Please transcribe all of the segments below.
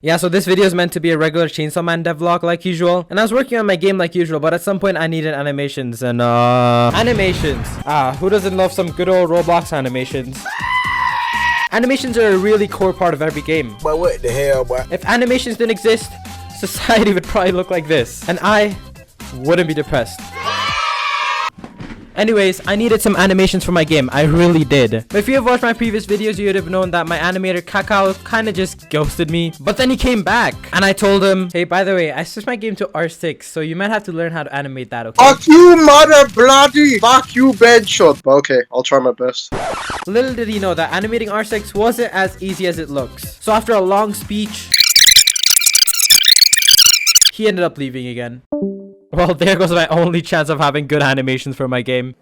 Yeah, so this video is meant to be a regular Chainsaw Man dev vlog like usual. And I was working on my game like usual, but at some point I needed animations and animations. Who doesn't love some good old Roblox animations? Animations are a really core part of every game. But what the hell, boy? If animations didn't exist, society would probably look like this. And I wouldn't be depressed. Anyways, I needed some animations for my game. I really did. But if you have watched my previous videos, you would have known that my animator Kakao kind of just ghosted me. But then he came back and I told him, hey, by the way, I switched my game to R6, so you might have to learn how to animate that, okay? Fuck you, mother bloody! Fuck you, Benshot! Okay, I'll try my best. Little did he know that animating R6 wasn't as easy as it looks. So after a long speech, he ended up leaving again. Well, there goes my only chance of having good animations for my game.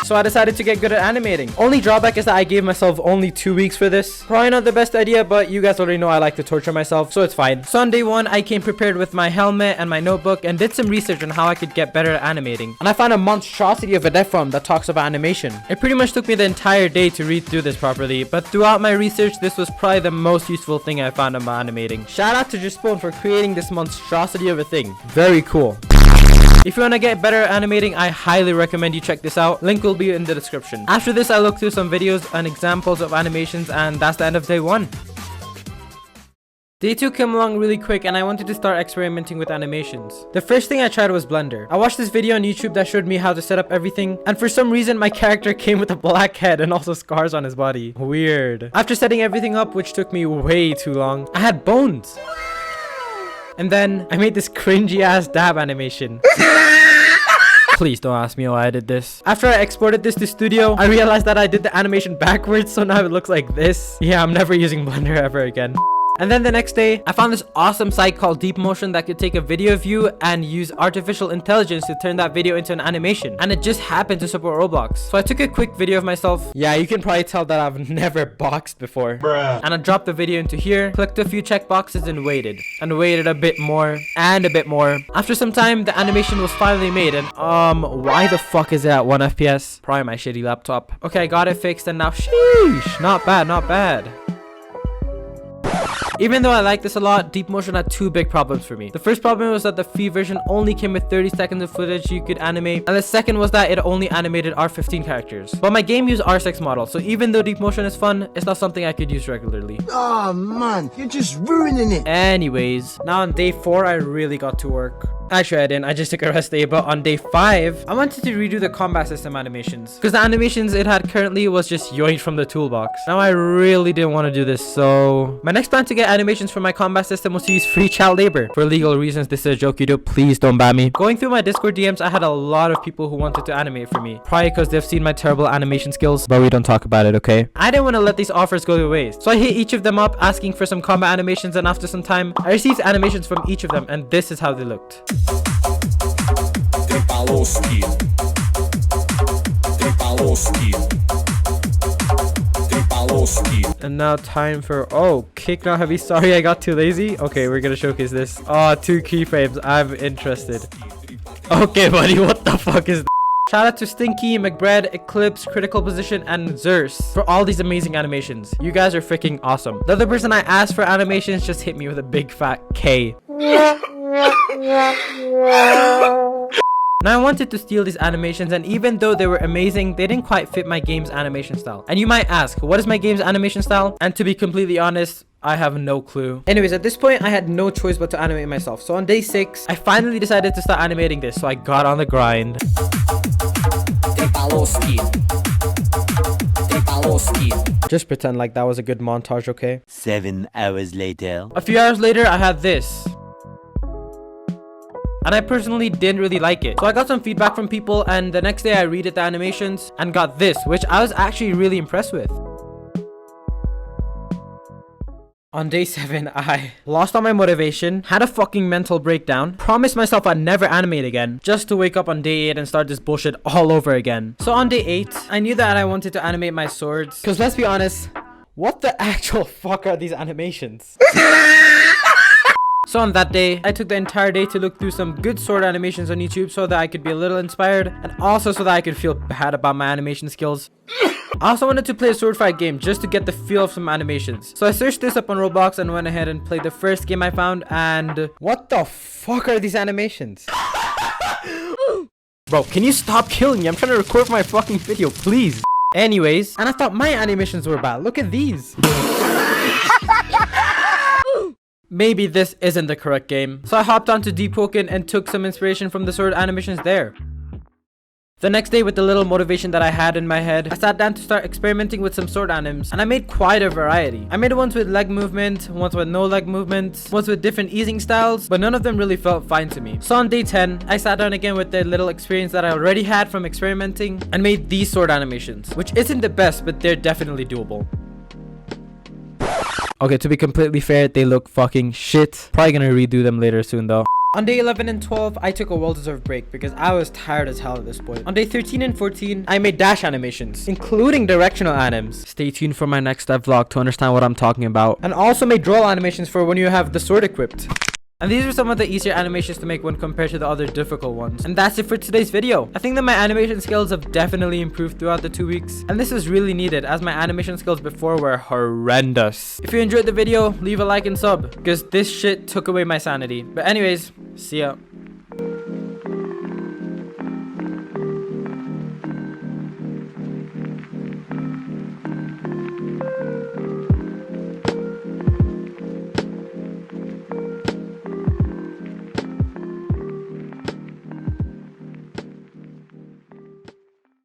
So I decided to get good at animating. Only drawback is that I gave myself only 2 weeks for this. Probably not the best idea, but you guys already know I like to torture myself, so it's fine. So on day 1, I came prepared with my helmet and my notebook and did some research on how I could get better at animating. And I found a monstrosity of a dev forum that talks about animation. It pretty much took me the entire day to read through this properly, but throughout my research, this was probably the most useful thing I found about animating. Shout out to Jespone for creating this monstrosity of a thing. Very cool. If you want to get better at animating, I highly recommend you check this out. Link will be in the description. After this, I looked through some videos and examples of animations, and that's the end of day 1. Day 2 came along really quick and I wanted to start experimenting with animations. The first thing I tried was Blender. I watched this video on YouTube that showed me how to set up everything, and for some reason my character came with a black head and also scars on his body. Weird. After setting everything up, which took me way too long, I had bones. And then I made this cringy ass dab animation. Please don't ask me why I did this. After I exported this to Studio, I realized that I did the animation backwards, so now it looks like this. Yeah, I'm never using Blender ever again. And then the next day, I found this awesome site called DeepMotion that could take a video of you and use artificial intelligence to turn that video into an animation. And it just happened to support Roblox. So I took a quick video of myself. Yeah, you can probably tell that I've never boxed before. Bruh. And I dropped the video into here, clicked a few checkboxes and waited. And waited a bit more and a bit more. After some time, the animation was finally made. And why the fuck is it at 1 FPS? Probably my shitty laptop. Okay, I got it fixed and now sheesh. Not bad, not bad. Even though I like this a lot, DeepMotion had 2 big problems for me. The first problem was that the free version only came with 30 seconds of footage you could animate, and the second was that it only animated R15 characters. But my game used R6 model, so even though DeepMotion is fun, it's not something I could use regularly. Oh man, you're just ruining it. Anyways, now on day 4, I really got to work. Actually, I didn't. I just took a rest day. But on day 5, I wanted to redo the combat system animations, because the animations it had currently was just yoinked from the toolbox. Now I really didn't want to do this, so my next plan to get animations for my combat system was to use free child labor. For legal reasons, this is a joke, YouTube. Please don't ban me. Going through my Discord DMs, I had a lot of people who wanted to animate for me. Probably because they've seen my terrible animation skills, but we don't talk about it, okay? I didn't want to let these offers go to waste, so I hit each of them up asking for some combat animations, and after some time, I received animations from each of them, and this is how they looked. And now time for kick not heavy. Sorry, I got too lazy. Okay, we're gonna showcase this. 2 keyframes. I'm interested. Okay, buddy, what the fuck is that? Shout out to Stinky, McBread, Eclipse, Critical Position, and Zers for all these amazing animations. You guys are freaking awesome. The other person I asked for animations just hit me with a big fat K. Now I wanted to steal these animations, and even though they were amazing, they didn't quite fit my game's animation style. And you might ask, what is my game's animation style? And to be completely honest, I have no clue. Anyways, at this point, I had no choice but to animate myself. So on day 6, I finally decided to start animating this, so I got on the grind. Just pretend like that was a good montage, okay? 7 hours later. A few hours later, I had this. And I personally didn't really like it. So I got some feedback from people, and the next day I redid the animations and got this, which I was actually really impressed with. On day 7, I lost all my motivation, had a fucking mental breakdown, promised myself I'd never animate again, just to wake up on day 8 and start this bullshit all over again. So on day 8, I knew that I wanted to animate my swords, because let's be honest, what the actual fuck are these animations? So on that day, I took the entire day to look through some good sword animations on YouTube so that I could be a little inspired, and also so that I could feel bad about my animation skills. I also wanted to play a sword fight game just to get the feel of some animations. So I searched this up on Roblox and went ahead and played the first game I found, and what the fuck are these animations? Bro, can you stop killing me? I'm trying to record my fucking video, please. Anyways, and I thought my animations were bad. Look at these. Maybe this isn't the correct game. So I hopped onto Deepwoken and took some inspiration from the sword animations there. The next day, with the little motivation that I had in my head, I sat down to start experimenting with some sword animes, and I made quite a variety. I made ones with leg movement, ones with no leg movement, ones with different easing styles, but none of them really felt fine to me. So on day 10, I sat down again with the little experience that I already had from experimenting and made these sword animations, which isn't the best, but they're definitely doable. Okay, to be completely fair, they look fucking shit. Probably gonna redo them later soon though. On day 11 and 12, I took a well-deserved break because I was tired as hell at this point. On day 13 and 14, I made dash animations, including directional anims. Stay tuned for my next vlog to understand what I'm talking about. And also made draw animations for when you have the sword equipped. And these are some of the easier animations to make when compared to the other difficult ones. And that's it for today's video. I think that my animation skills have definitely improved throughout the 2 weeks. And this was really needed as my animation skills before were horrendous. If you enjoyed the video, leave a like and sub because this shit took away my sanity. But anyways, see ya.